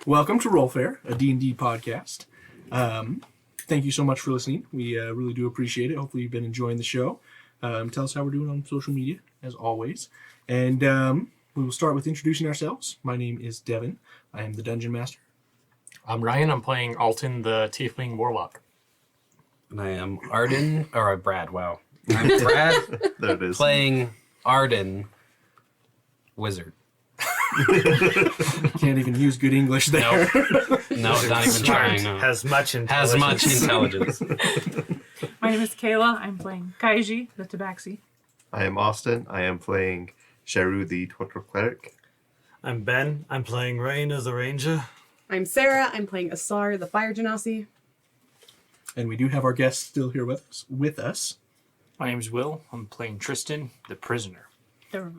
Welcome to RollFare, a D&D podcast. Thank you so much for listening. We really do appreciate it. Hopefully you've been enjoying the show. Tell us how we're doing on social media, as always. And we will start with introducing ourselves. My name is Devin. I am the Dungeon Master. I'm Ryan. I'm playing Alton, the Tiefling Warlock. And I am Arden, or Brad, wow. I'm Brad, There it is. playing Arden, Wizard. Can't even use good English there. No, not even trying, no. Has much intelligence. Has much intelligence. My name is Kayla. I'm playing Kaiji, the Tabaxi. I am Austin. I am playing Sharu, the Torture Cleric. I'm Ben. I'm playing Rain as a ranger. I'm Sarah. I'm playing Asar, the Fire Genasi. And we do have our guest still here with us. My name's Will. I'm playing Tristan, the prisoner. The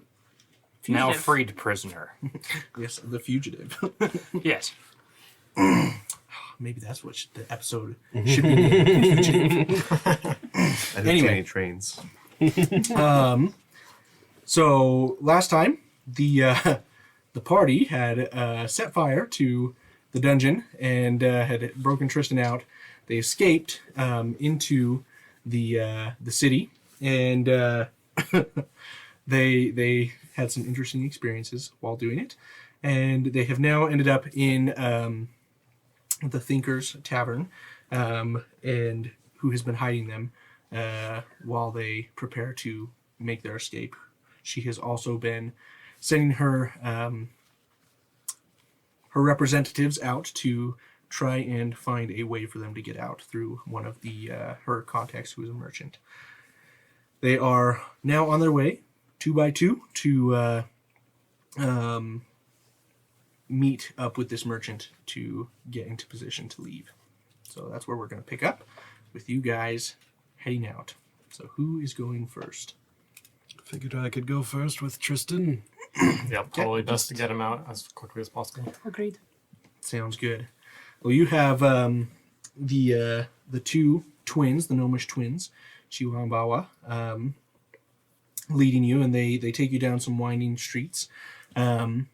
Now fugitive. freed prisoner. Yes, the fugitive. Yes. Maybe that's what the episode should be named. Fugitive. Entertaining trains. So last time, the party had set fire to the dungeon and had broken Tristan out. They escaped into the city, and they had some interesting experiences while doing it. And they have now ended up in the Thinker's Tavern, and who has been hiding them while they prepare to make their escape. She has also been sending her her representatives out to try and find a way for them to get out through one of the her contacts, who is a merchant. They are now on their way, 2 by 2, to meet up with this merchant to get into position to leave. So that's where we're going to pick up, with you guys heading out. So who is going first? Figured I could go first with Tristan. Yep. Probably best to get him out as quickly as possible. Agreed. Sounds good. Well, you have the two twins, the Gnomish twins, Chiwa and Bawa, leading you, and they take you down some winding streets, and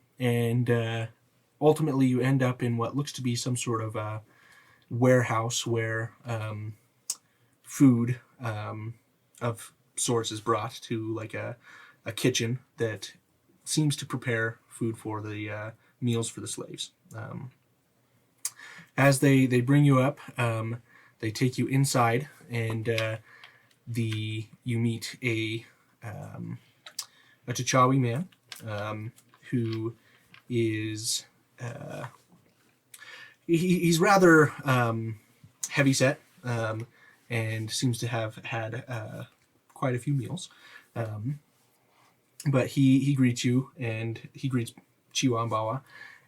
ultimately you end up in what looks to be some sort of warehouse where food of sorts is brought to, like a kitchen that seems to prepare food for the meals for the slaves. As they bring you up, they take you inside, and you meet a T'Chawi man who is he's rather heavy set and seems to have had quite a few meals, but he greets you, and he greets Chiwa and Bawa,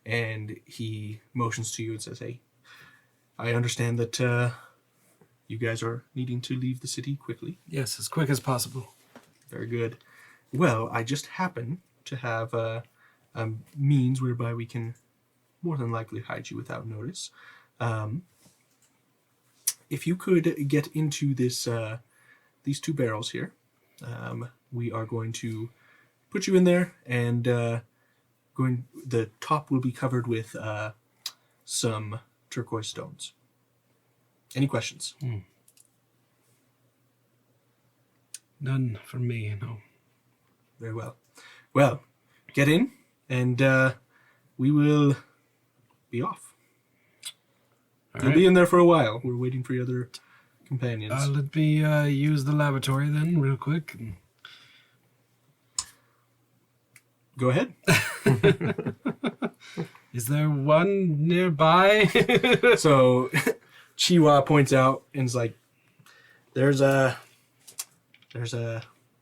and he motions to you and says, "Hey, I understand that you guys are needing to leave the city quickly." Yes, as quick as possible. Very good. Well, I just happen to have a means whereby we can more than likely hide you without notice. If you could get into these 2 barrels here, we are going to put you in there, and the top will be covered with some turquoise stones. Any questions? None from me, no. Very well. Well, get in, and we will be off. All You'll right. be in there for a while. We're waiting for your other companions. Let me use the lavatory then, real quick. Go ahead. Is there one nearby? So Chiwa points out and is like, there's a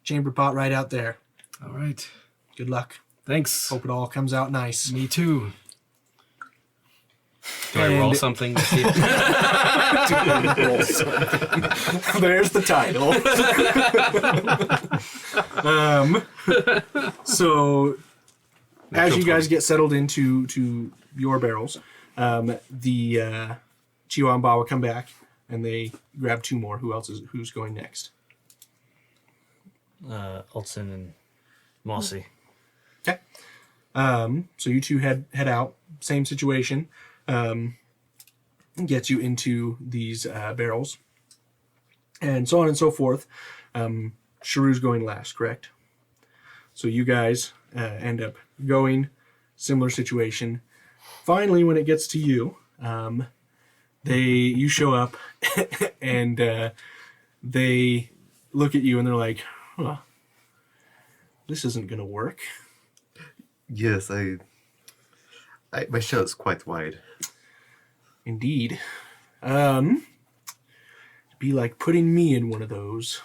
chamber pot right out there. All right. Good luck. Thanks. Hope it all comes out nice. Me too. Do I And- roll something to see? There's the title. So as you guys get settled into your barrels, the Chiwa and Bawa come back, and they grab 2 more. Who's going next? Alton and Mossy. Okay. So you two head out. Same situation. gets you into these barrels, and so on and so forth. Sharu's going last, correct? So you guys end up going, similar situation. Finally, when it gets to you, you show up, and they look at you and they're like, huh, this isn't going to work. Yes, my shell is quite wide. Indeed. It'd be like putting me in one of those.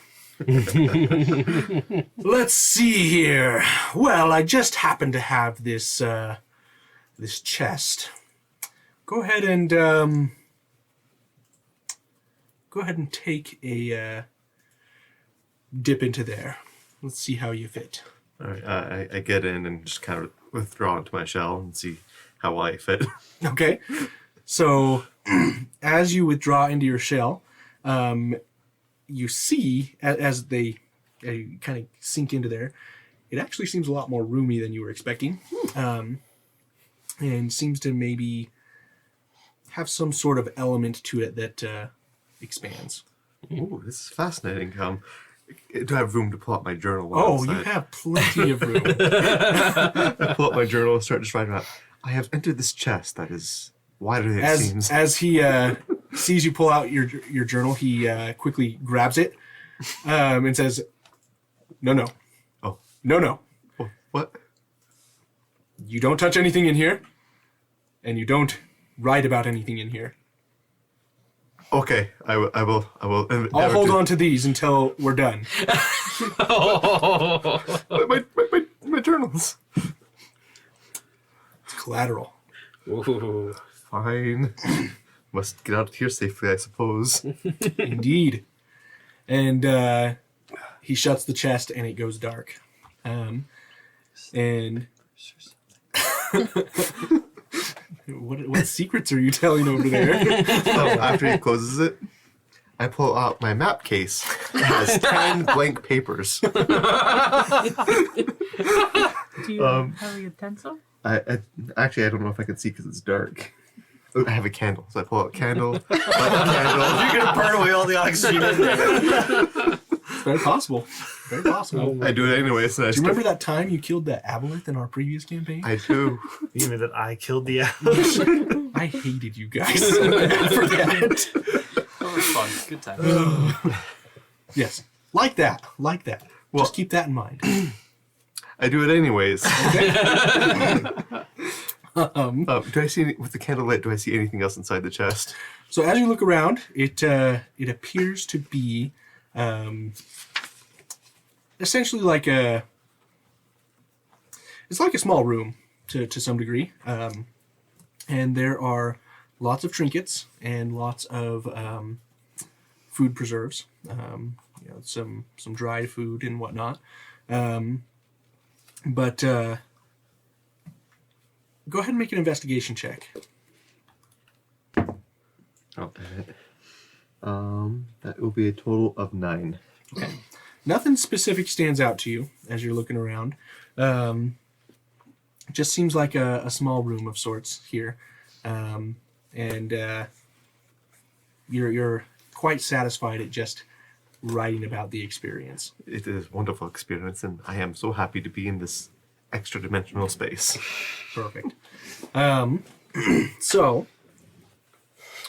Let's see here. Well, I just happen to have this this chest. Go ahead and take a dip into there. Let's see how you fit. All right, I get in and just kind of withdraw into my shell and see how I fit. Okay. So as you withdraw into your shell, you see as they kind of sink into there, it actually seems a lot more roomy than you were expecting, and seems to maybe have some sort of element to it that expands. Ooh, this is fascinating. Do I have room to pull out my journal? Oh, you have plenty of room. I pull out my journal and start just writing out. I have entered this chest that is wider than it seems. As he sees you pull out your journal, he quickly grabs it and says, "No. Oh. No. What? You don't touch anything in here, and you don't write about anything in here. Okay, I will. I'll hold on to these until we're done." My journals. It's collateral. Ooh. Fine. Must get out of here safely, I suppose. Indeed. And he shuts the chest, and it goes dark. And what secrets are you telling over there? After he closes it, I pull out my map case. It has 10 blank papers. Do you have a utensil? I don't know if I can see because it's dark. Oh, I have a candle, so I pull out a candle, light the candle. You're gonna burn away all the oxygen in there. It's very possible. Very possible. I do it anyway. So Do you remember that time you killed the aboleth in our previous campaign? I do. You mean that I killed the owl? I hated you guys so bad for that. That was fun. Good time. Yes. Like that. Well- Just keep that in mind. I do it anyways. Do I see with the candlelight? Do I see anything else inside the chest? So as you look around, it appears to be essentially like it's like a small room to some degree, and there are lots of trinkets and lots of food preserves, some dried food and whatnot, but go ahead and make an investigation check. Oh, that will be a total of 9. Okay. Nothing specific stands out to you as you're looking around. It just seems like a small room of sorts here. And you're quite satisfied at just writing about the experience. It is a wonderful experience, and I am so happy to be in this extra dimensional space. Perfect. So,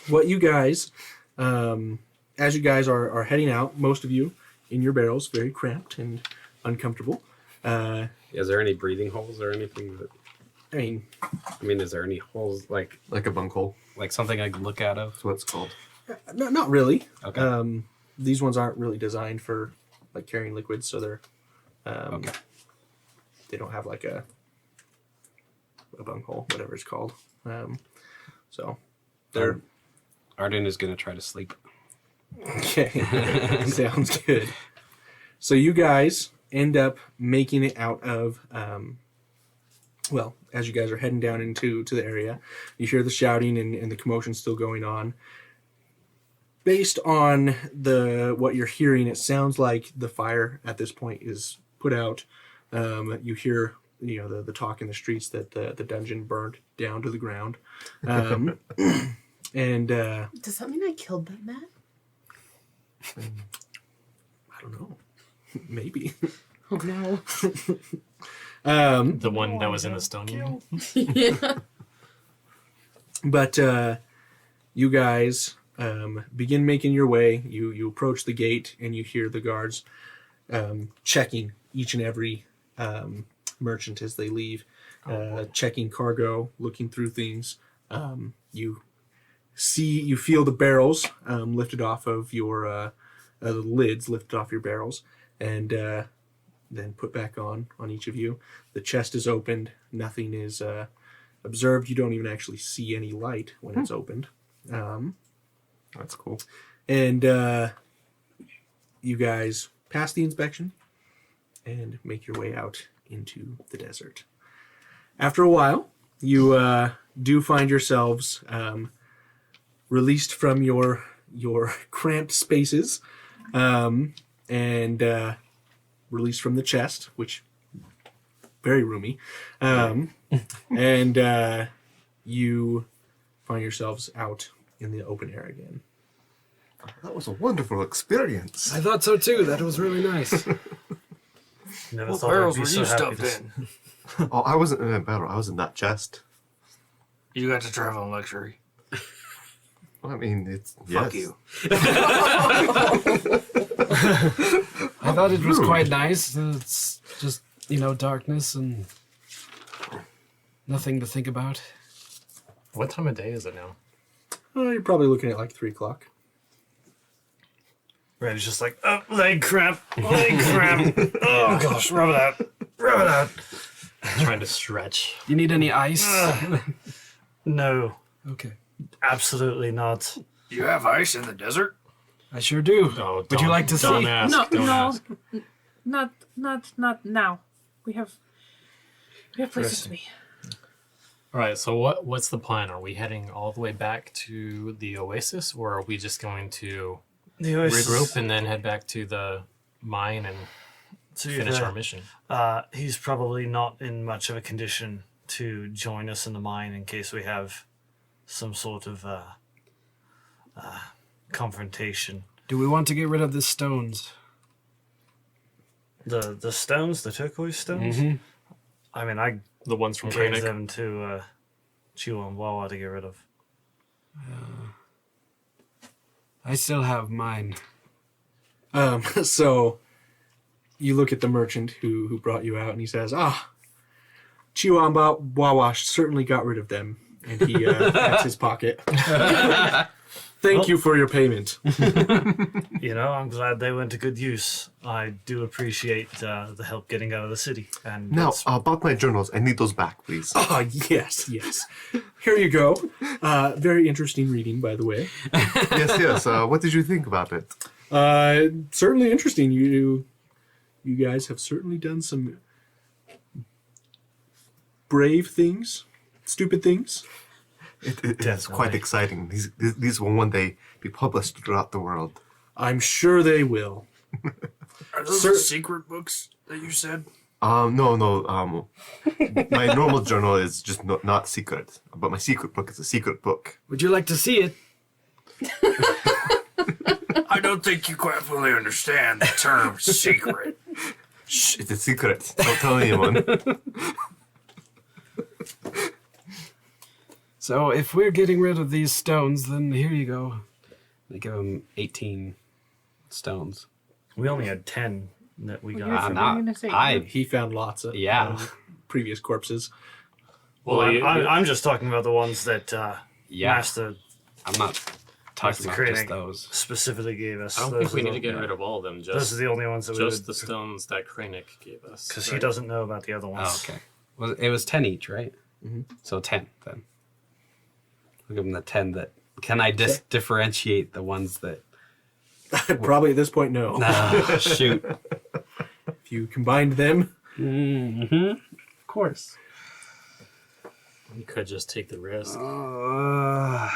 what you guys, as you guys are heading out, most of you in your barrels, very cramped and uncomfortable. Is there any breathing holes or anything that? I mean, Is there any holes like Like a bunghole. something I can look out of? That's what it's called. not really. Okay. These ones aren't really designed for like carrying liquids, so they're Okay. they don't have like a bunghole, whatever it's called. So they're Arden is gonna try to sleep. okay. Sounds good. So you guys end up making it out of as you guys are heading down into the area, you hear the shouting and the commotion still going on. Based on what you're hearing, it sounds like the fire at this point is put out. You hear the talk in the streets that the dungeon burned down to the ground. And Does that mean I killed that man? I don't know. Maybe. Oh no. The one that was in the stone room. Yeah. But you guys begin making your way. You approach the gate and you hear the guards checking each and every merchant as they leave, checking cargo, looking through things. You feel the barrels lifted off of your the lids lifted off your barrels, and then put back on each of you. The chest is opened. Nothing is observed. You don't even actually see any light when it's opened. That's cool. And you guys pass the inspection and make your way out into the desert. After a while, you do find yourselves released from your cramped spaces and released from the chest, which very roomy. And you find yourselves out in the open air again. That was a wonderful experience. I thought so too. That was really nice. Never What thought I'd barrels be were so you happy stuffed to- in? Oh, I wasn't in that battle. I was in that chest. You got to travel in luxury. I mean, it's Fuck yes. you. I thought it was quite nice. It's just, darkness and nothing to think about. What time of day is it now? You're probably looking at like 3 o'clock. Randy's just like, oh, leg cramp. Oh gosh, rub it out. Trying to stretch. You need any ice? No, Okay. absolutely not. You have ice in the desert? I sure do. Oh, Would you like to don't see? ask. No, Don't no, ask. not now. We have places to be. All right. So what's the plan? Are we heading all the way back to the Oasis, or are we just going to The Oasis, regroup and then head back to the mine and to finish the- our mission? He's probably not in much of a condition to join us in the mine in case we have some sort of confrontation. Do we want to get rid of the stones? The stones, the turquoise stones. Mhm. I mean, I The ones from gave Krennic? them to Chihuahua and Wawa to get rid of. I still have mine. So you look at the merchant who brought you out, and he says, Chihuahua Wawash certainly got rid of them. And he pats his pocket. Thank you for your payment. I'm glad they went to good use. I do appreciate the help getting out of the city. And Now, it's- about my journals, I need those back, please. Oh, yes. Here you go. Very interesting reading, by the way. yes. What did you think about it? Certainly interesting. You guys have certainly done some brave things, stupid things. It's Definitely. quite exciting. These will one day be published throughout the world. I'm sure they will. Are those Sir- secret books that you said? No. My normal journal is just not secret, but my secret book is a secret book. Would you like to see it? I don't think you quite fully understand the term secret. Shh, it's a secret. Don't tell anyone. So if we're getting rid of these stones, then here you go. They give him 18 stones. we only had 10 that we Well, got. you're not- gonna say I- He found lots of Yeah. previous corpses. Well, Well, I'm just talking about the ones that Yeah. Master I'm not talking about just Krennic those. specifically gave us. I don't Those think we are need the- to get rid of all of them. Those Just are the only ones that we just would, the stones that Krennic gave us. because he right? doesn't know about the other ones. Oh, okay. Well, it was 10 each, right? Mm-hmm. So 10 then. I'll give him the 10 that. Can I differentiate the ones that. Probably at this point, no. Nah, shoot. If you combined them, Mm-hmm. Of course. We could just take the risk. Uh,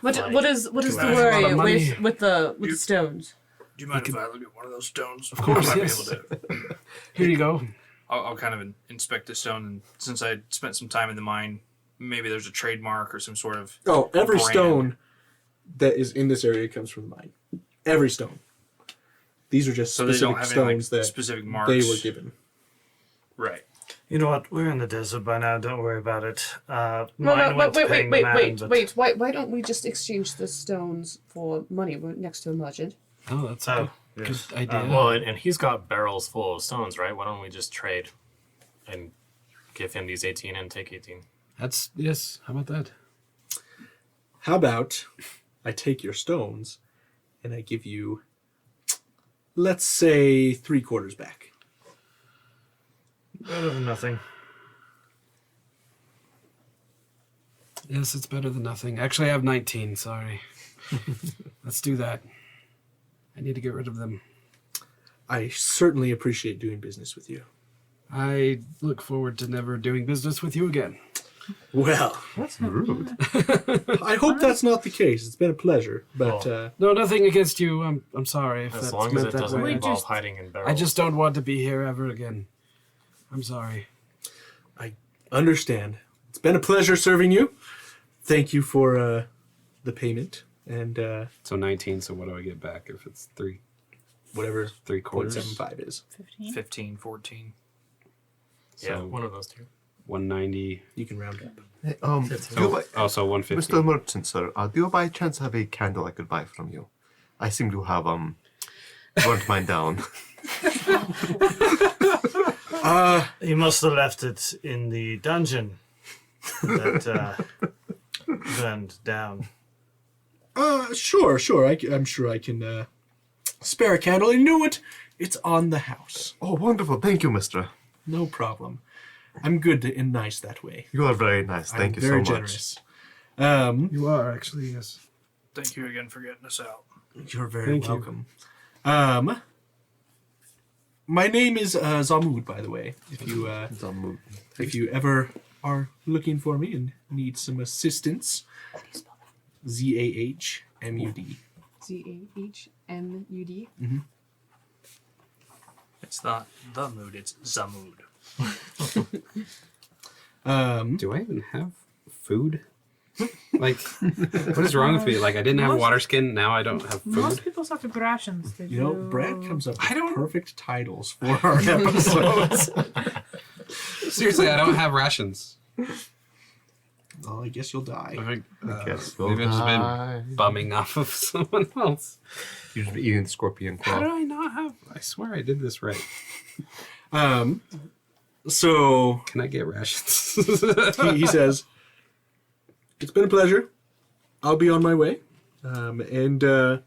What is do the I have a lot worry of money? with the stones? Do you mind if I look at one of those stones? Of course, yes. Here you go. I'll kind of inspect the stone, and since I spent some time in the mine, maybe there's a trademark or some sort of every brand. stone that is in this area comes from the mine. Every stone. These are just So they specific don't have any stones that specific marks. they were given. Right. You know what? We're in the desert by now. Don't worry about it. No, Mine went to paying the man, but- wait. Why don't we just exchange the stones for money? We're next to a merchant. Oh, that's Oh, a good, yes. good idea. Well, and he's got barrels full of stones, right? Why don't we just trade and give him these 18 and take 18? That's yes. How about that? How about I take your stones and I give you, let's say, 3/4 back. Better than nothing. Yes, it's better than nothing. Actually, I have 19. Sorry. Let's do that. I need to get rid of them. I certainly appreciate doing business with you. I look forward to never doing business with you again. Well, That's not Rude. I hope that's not the case. It's been a pleasure, but No, nothing against you. I'm sorry if As that's long as meant it that doesn't way. involve just- hiding in barrels. I just don't want to be here ever again. I'm sorry. I understand. It's been a pleasure serving you. Thank you for the payment and So 19. So what do I get back if it's whatever 3/4? 0.75 is. 15. 15, 14. Yeah, So one of those two. 190. You can round up. Hey, Fifteen. do you by, Oh, so 150. Mr. Merchant, sir, do you by chance have a candle I could buy from you? I seem to have burnt mine down. You must have left it in the dungeon that burned down. Sure. I'm sure I can spare a candle. And you know what? It's on the house. Oh, wonderful. Thank you, mister. No problem. I'm good and nice that way. You are very nice. Thank I'm you very so much. generous. You are actually, yes. Thank you again for getting us out. You're very Thank you. welcome. My name is Zamud, by the way. If you ever are looking for me and need some assistance, Zahmud. Zahmud. It's not the mood, it's Zamud. Do I even have food? Like, what is wrong with me? Like, I didn't have water skin. Now I don't have Most food. people have rations. They You know, do. Brad comes up with perfect titles for our episodes. Seriously, I don't have rations. Well, I guess you'll die. I Guess maybe I've just die. been bumming off of someone else. You should be eating scorpion How claw. do I not have? I swear I did this right. So Can I get rations? he says, "It's been a pleasure. I'll be on my way. And if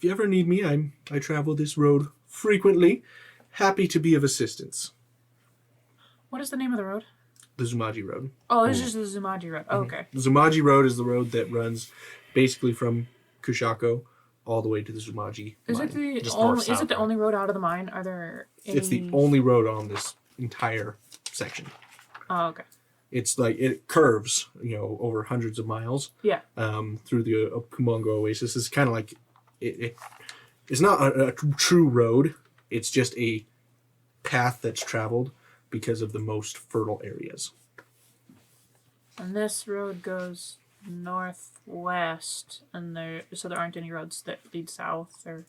you ever need me, I travel this road frequently. Happy to be of assistance." What is the name of the road? The Zumaji Road. Oh, it's just the Zumaji Road. Oh, okay. The Zumaji Road is the road that runs basically from Kushako all the way to the Zumaji Is mine. it the Just only? north-south, Is it the right? only road out of the mine? Are there? Any... It's the only road on this entire section. Oh, okay. It's like it curves, over hundreds of miles Yeah. through the Kumongo Oasis. It's kind of like it's not a true road. It's just a path that's traveled because of the most fertile areas. And this road goes northwest, and there aren't any roads that lead south, and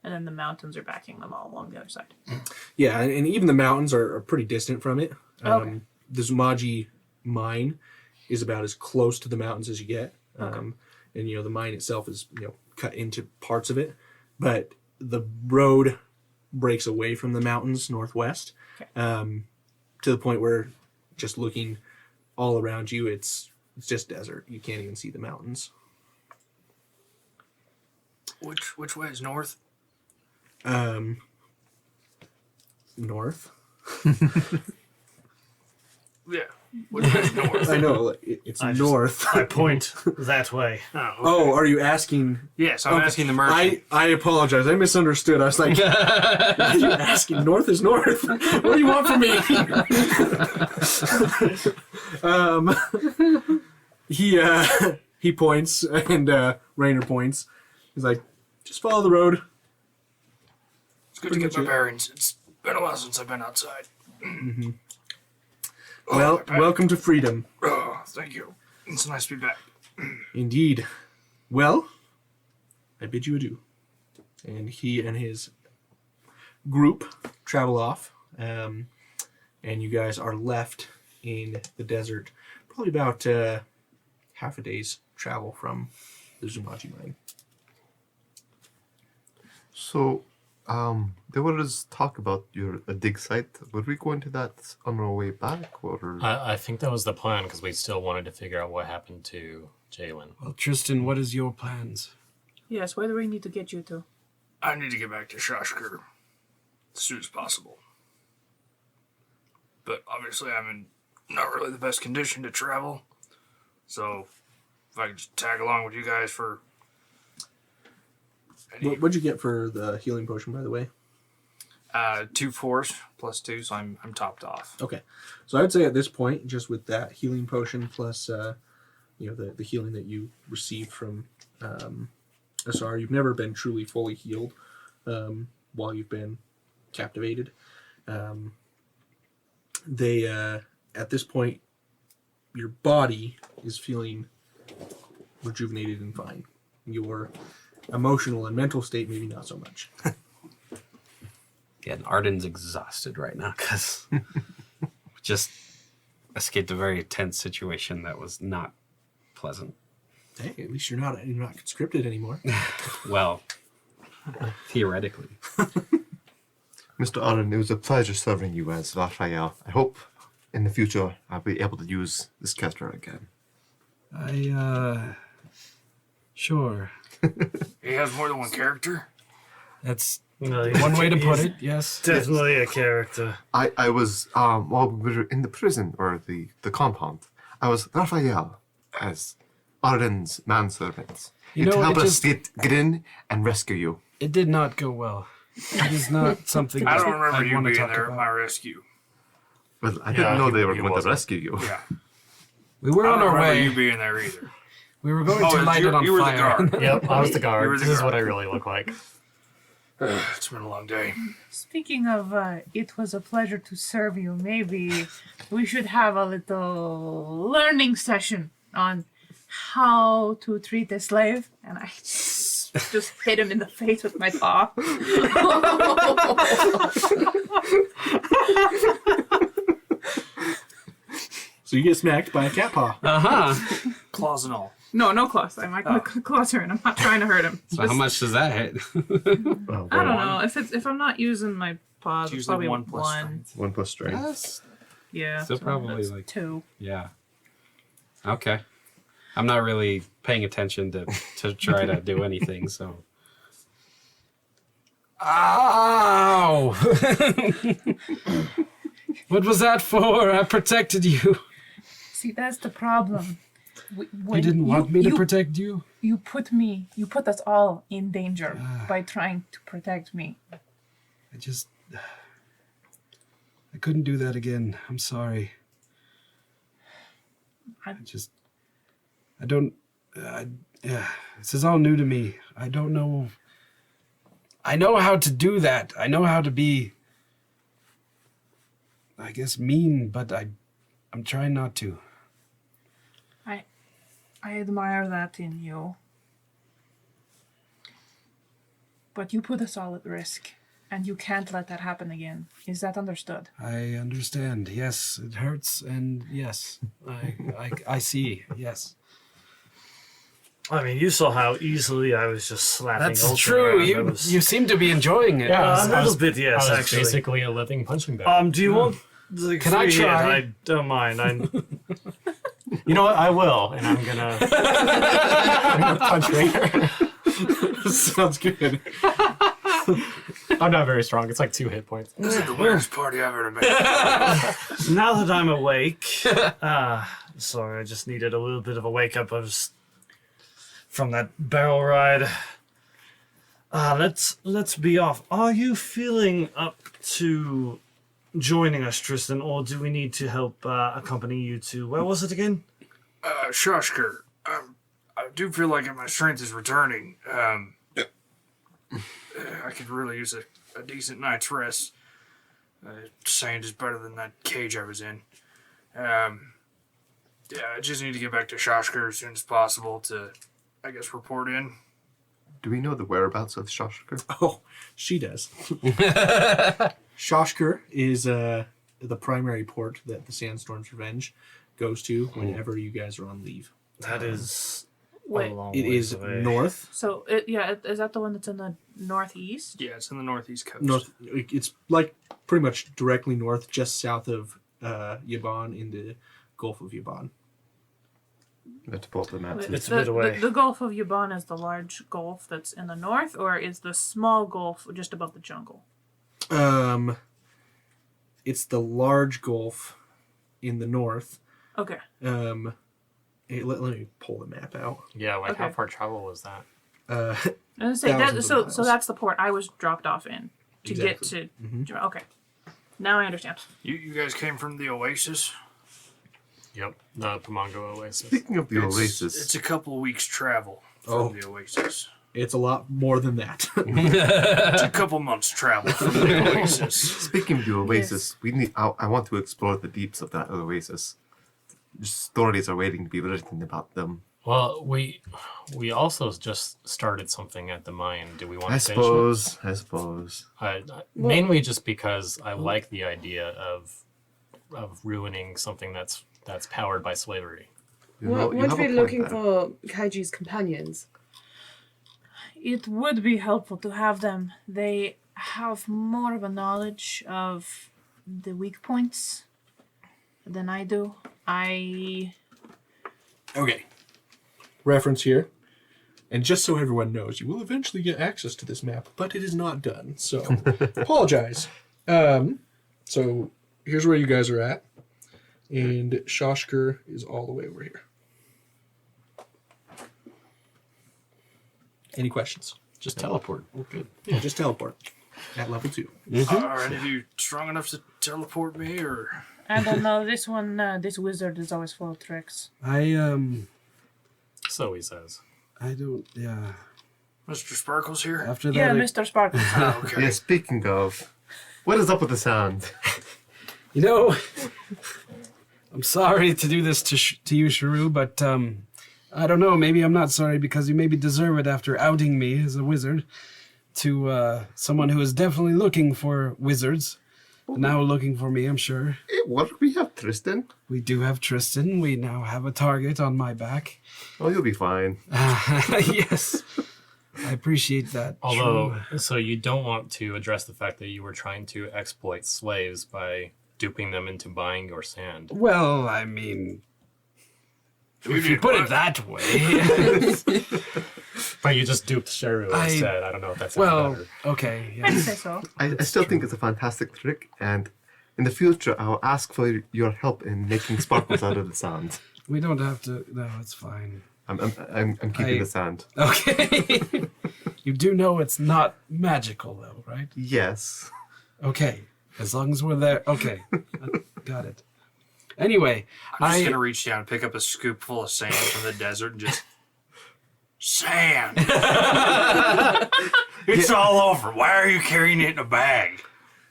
then the mountains are backing them all along the other side. Yeah, and even the mountains are pretty distant from it. Okay. The Zumaji mine is about as close to the mountains as you get. And the mine itself is cut into parts of it, but the road breaks away from the mountains northwest, to the point where just looking all around you, it's just desert. You can't even see the mountains. Which way is north? North. Yeah. Which way is north? I know it's north. I point that way. Oh, okay. Oh, are you asking? Yes, I'm Okay. asking the merchant. I apologize. I misunderstood. I was like, what are you asking? North is north. What do you want from me? He points, and Rainer points. He's like, just follow the road. It's good to get my bearings. It's been a while since I've been outside. Well, welcome to freedom. Oh, thank you. It's nice to be back. Indeed. Well, I bid you adieu. And he and his group travel off, and you guys are left in the desert, probably about half a day's travel from the Zumaji mine. So, there was talk about a dig site. Would we go into that on our way back, or? I think that was the plan because we still wanted to figure out what happened to Jalen. Well, Tristan, what is your plans? Yes, where do we need to get you to? I need to get back to Shashker as soon as possible. But obviously I'm in not really the best condition to travel. So if I could just tag along with you guys for... What'd you get for the healing potion, by the way? 2 4s plus 2, so I'm topped off. Okay. So I would say at this point, just with that healing potion plus the healing that you received from Asar, you've never been truly fully healed while you've been captivated. At this point, your body is feeling rejuvenated and fine. Your emotional and mental state, maybe not so much. Yeah, and Arden's exhausted right now because just escaped a very tense situation that was not pleasant. Hey, at least you're not conscripted anymore. Well, theoretically. Mr. Allen, it was a pleasure serving you as Raphael. I hope in the future I'll be able to use this character again. Sure. He has more than one character? That's No, one way to put he's it, yes. Definitely a character. I was, while we were in the prison, or the compound, I was Raphael as Arden's manservant. You To know, help it us just- get in and rescue you. It did not go well. It is not something I don't that remember I'd you want to being talk there at about. my rescue. Well, I Yeah, didn't know they were he going to wasn't. rescue you. Yeah. We were I on don't our remember way. you being there either. We were going Oh, to light it on you were the fire. guard. Yep, I was the You guard. were the This is guard. what I really look like. It's been a long day. Speaking of, it was a pleasure to serve you. Maybe we should have a little learning session on how to treat a slave. And I just hit him in the face with my paw. So you get smacked by a cat paw. Uh-huh. Claws and all. No claws. I'm not closer, and I'm not trying to hurt him. So how much does that hit? Oh, I don't know if I'm not using my paws. It's It's usually probably 1 plus one. strength. 1 plus strength. Yes. Yeah, So probably that's like- 2. Yeah. Okay. I'm not really paying attention to try to do anything, so. Ow! What was that for? I protected you. See, that's the problem. You didn't want me to protect you? You put us all in danger by trying to protect me. I couldn't do that again. I'm sorry. This is all new to me. I don't know. I know how to do that. I know how to be, I guess, mean, but I'm trying not to. I admire that in you. But you put us all at risk, and you can't let that happen again. Is that understood? I understand. Yes, it hurts, and yes, I see. Yes, I mean, you saw how easily I was just slapping. that's Olsen true. around. You seem to be enjoying it. Yeah, A little bit, yes, I was actually. basically a living punching bag. Do you want the Can I free hit? try? I don't mind. You know what? I will, and I'm gonna punch later. Sounds good. I'm not very strong. It's like 2 hit points. This is the weirdest party I've ever been. Now that I'm awake, sorry, I just needed a little bit of a wake up. I was from that barrel ride. Let's be off. Are you feeling up to joining us, Tristan, or do we need to help accompany you to, where was it again? Shashker, I do feel like my strength is returning. I could really use a decent night's rest. Sand is better than that cage I was in. Yeah, I just need to get back to Shoshker as soon as possible to, I guess, report in. Do we know the whereabouts of Shoshker? Oh, she does. Shoshker is the primary port that the Sandstorm's Revenge goes to whenever you guys are on leave. That is Wait, a long It ways is away. north. So, is that the one that's in the northeast? Yeah, it's in the northeast coast. North. It's like pretty much directly north, just south of Yabon in the Gulf of Yabon. Let's pull up the map. Wait, It's a bit away. The Gulf of Yabon is the large gulf that's in the north, or is the small gulf just above the jungle? It's the large Gulf in the north. Okay. Let me pull the map out. Yeah, like how Okay. far travel was that? I was gonna say Thousands of so miles. that's the port I was dropped off in to get Exactly. to. Okay. Now I understand. You guys came from the Oasis? Yep, the Pamongo Oasis. Speaking of the It's Oasis, a couple weeks travel from the Oasis. It's a lot more than that. It's a couple months travel from the Oasis. speaking of the Oasis, we need. I want to explore the deeps of that Oasis. Stories are waiting to be written about them. Well, we also just started something at the mine. Do we want I to finish it? suppose. Mainly just because I like the idea of ruining something that's powered by slavery. You know, you Weren't have a we point looking there. for Kaiji's companions? It would be helpful to have them. They have more of a knowledge of the weak points than I do. Okay. Reference here. And just so everyone knows, you will eventually get access to this map, but it is not done. So, apologize. So, here's where you guys are at. And Shoshker is all the way over here. Any questions? Just teleport. We're good. Yeah, just teleport. At level 2. Are any of you strong enough to teleport me, or...? I don't know. This one, this wizard is always full of tricks. So he says. I don't. Yeah. Mr. Sparkles here? After that, Yeah, Mr. Sparkles. Oh, okay. Yeah, speaking of, what is up with the sound? you know, I'm sorry to do this to you, Sharu, but I don't know. Maybe I'm not sorry because you maybe deserve it after outing me as a wizard to someone who is definitely looking for wizards. Now looking for me, I'm sure. Hey, what? We have Tristan? We do have Tristan. We now have a target on my back. Oh, you'll be fine. Yes. I appreciate that. Although, Shrew. so you don't want to address the fact that you were trying to exploit slaves by duping them into buying your sand. Well, I mean, if you did put what? it that way. But you just duped Sheru instead. I don't know if that's well, better. okay. I'd Yeah. say so. I still think it's a fantastic trick, and in the future, I'll ask for your help in making sparkles out of the sand. We don't have to. No, it's fine. I'm keeping the sand. Okay. You do know it's not magical, though, right? Yes. Okay. As long as we're there. Okay. Got it. Anyway, I'm just going to reach down and pick up a scoop full of sand from the desert and just... Sand! It's all over. Why are you carrying it in a bag?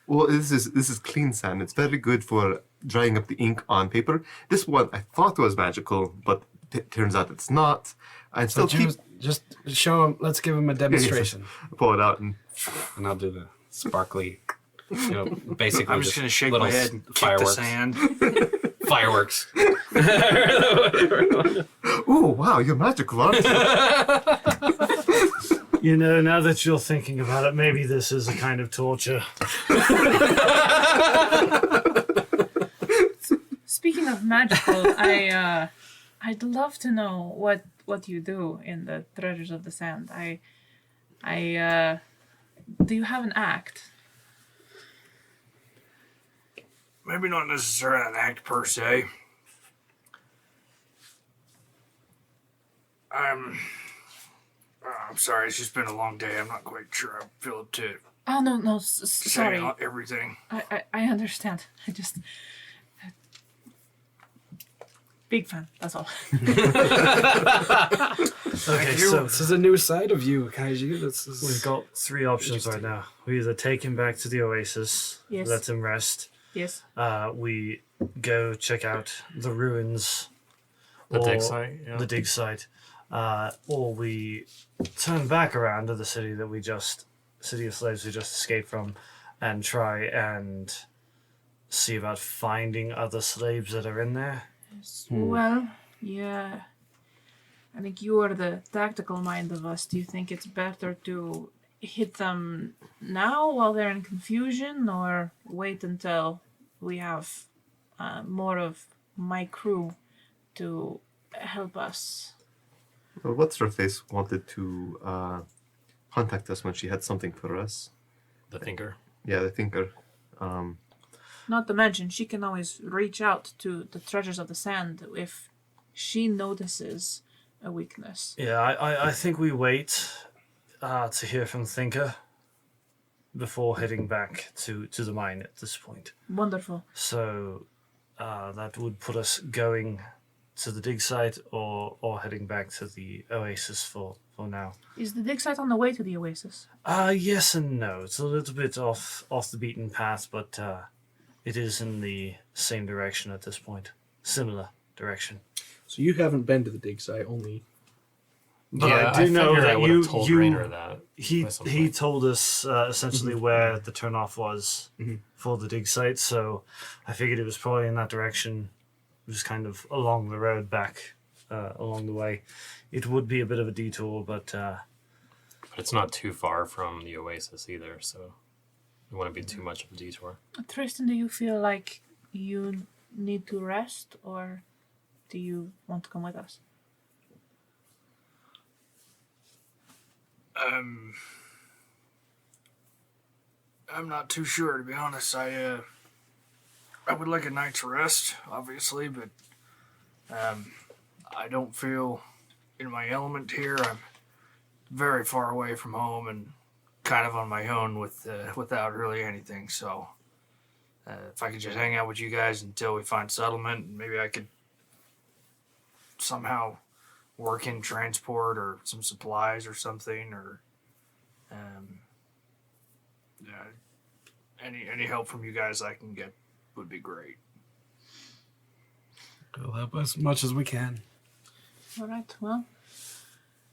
Well, this is clean sand. It's very good for drying up the ink on paper. This one I thought was magical, but it turns out it's not. I still keep just show him. Let's give him a demonstration. pull it out and And I'll do the sparkly, basically I'm just going to shake little my head and kick the fireworks. sand. Fireworks. oh wow, you're magical, aren't you? You know, now that you're thinking about it, maybe this is a kind of torture. Speaking of magical, I'd love to know what you do in the Treasures of the Sand. Do you have an act? Maybe not necessarily an act per se. I'm sorry, it's just been a long day. I'm not quite sure I feel up to Oh no, sorry. saying everything. I understand. Big fan. That's all. Okay, so This is a new side of you, Kaiji. we've got three options right now. We either take him back to the Oasis, Yes. let him rest. Yes. We go check out the ruins, The dig or site, yeah. the dig site, or we turn back around to the city city of slaves we just escaped from, and try and see about finding other slaves that are in there. Well, yeah. I think you are the tactical mind of us. Do you think it's better to hit them now while they're in confusion, or wait until we have more of my crew to help us? Well, what's her face wanted to contact us when she had something for us. The thinker. Yeah, the thinker. Not to mention, she can always reach out to the treasures of the sand if she notices a weakness. Yeah, I think we wait to hear from Thinker before heading back to the mine at this point. Wonderful. So that would put us going to the dig site or heading back to the Oasis for now. Is the dig site on the way to the Oasis? Yes and no. It's a little bit off the beaten path, but it is in the same direction at this point. Similar direction. So you haven't been to the dig site, only But Yeah, I do know figured I that would have you told Rainer that. he at some he point. told us essentially where the turnoff was for the dig site, so I figured it was probably in that direction, just kind of along the road back along the way. It would be a bit of a detour, but But it's not too far from the Oasis either, so it wouldn't be too much of a detour. Tristan, do you feel like you need to rest, or do you want to come with us? I'm not too sure, to be honest. I would like a night's rest, obviously, but I don't feel in my element here. I'm very far away from home and kind of on my own without really anything. So if I could just hang out with you guys until we find settlement, maybe I could somehow work in transport or some supplies or something, or any help from you guys I can get would be great. We'll help as much as we can. All right, well,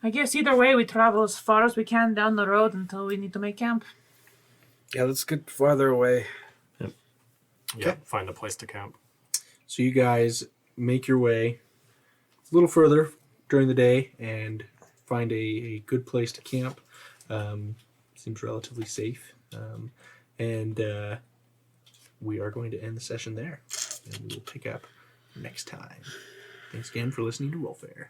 I guess either way we travel as far as we can down the road until we need to make camp. Yeah, let's get farther away. Yeah, find a place to camp. So you guys make your way a little further during the day and find a good place to camp. Seems relatively safe. And we are going to end the session there. And we will pick up next time. Thanks again for listening to RollFare.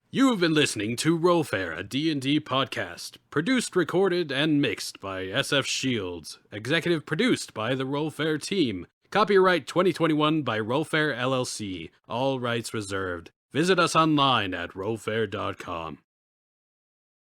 You have been listening to RollFare, a D&D podcast. Produced, recorded, and mixed by SF Shields. Executive produced by the RollFare team. Copyright 2021 by RollFare LLC. All rights reserved. Visit us online at rollfare.com.